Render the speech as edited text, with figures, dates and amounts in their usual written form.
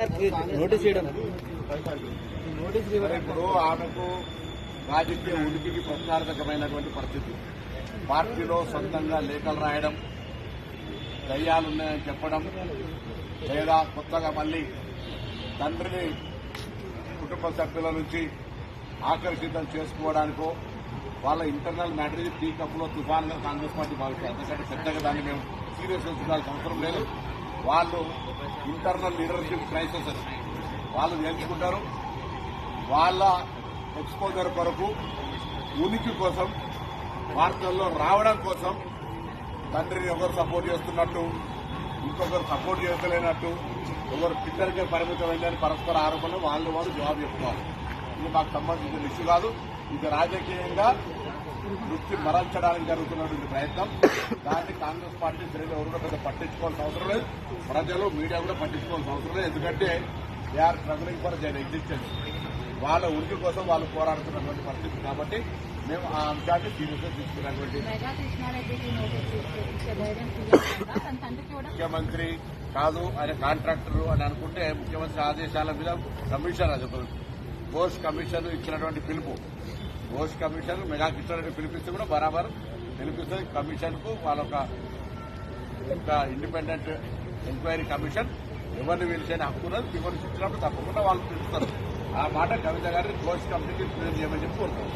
Notice ఇప్పుడు ఆమెకు రాజకీయ ఉనికికి ప్రశ్నార్థకమైనటువంటి పరిస్థితి. పార్టీలో సొంతంగా లేఖలు రాయడం, దయ్యాలున్నాయని చెప్పడం, లేదా కొత్తగా మళ్లీ తండ్రిని కుటుంబ సభ్యుల నుంచి ఆకర్షితం చేసుకోవడానికో వాళ్ళ ఇంటర్నల్ మ్యాటర్ టీ కప్లో తుఫాన్గా కాంగ్రెస్ పార్టీ భావిస్తారు. ఎందుకంటే పెద్దగా దాన్ని మేము సీరియస్ తీసుకోవాల్సిన అవసరం లేదు. వాళ్ళు ఇంటర్నల్ లీడర్షిప్ క్రైసిస్ వాళ్ళు నేర్చుకుంటారు. వాళ్ళ ఎక్స్పోజర్ కొరకు, ఉనికి కోసం, వార్తల్లో రావడం కోసం తండ్రిని ఒకరు సపోర్ట్ చేస్తున్నట్టు, ఇంకొకరు సపోర్ట్ చేయలేనట్టు, ఒకరు ట్విట్టర్కే పరిమితమైందని పరస్పర ఆరోపణలు వాళ్ళు జవాబు చెప్పుకోవాలి. ఇది మాకు సంబంధించిన ఇష్యూ కాదు. ఇది రాజకీయంగా వృత్తి మరల్చడానికి జరుగుతున్నటువంటి ప్రయత్నం. దాన్ని కాంగ్రెస్ పార్టీ శ్రేణులు ఎవరు కూడా పెద్ద పట్టించుకోవాల్సిన అవసరం లేదు. ప్రజలు, మీడియా కూడా పట్టించుకోవాల్సిన అవసరం లేదు. ఎందుకంటే they are struggling for their existence. వాళ్ళ ఉనికి కోసం వాళ్ళు పోరాడుతున్నటువంటి పరిస్థితి. కాబట్టి మేము ఆ అంశాన్ని సీరియస్గా తీసుకున్నటువంటి ముఖ్యమంత్రి కాదు, ఆయన కాంట్రాక్టర్ అని అనుకుంటే ముఖ్యమంత్రి ఆదేశాల మీద కమిషన్, అది ఘోష్ కమిషన్ ఇచ్చినటువంటి పిలుపు, ఘోష్ కమిషన్ మెగా కిషన్ పిలిపిస్తే కూడా బరాబర్ పిలిపిస్తుంది. కమిషన్ కు వాళ్ళొక ఇండిపెండెంట్ ఎంక్వైరీ కమిషన్ ఎవరిని పిలిచే హక్కు ఉన్నది. వివరించి ఇచ్చినప్పుడు తప్పకుండా వాళ్ళు పిలుస్తారు. ఆ మాట కవిత గారిని ఘోష్ కమిటీకి చేయమని చెప్పి కోరుతారు.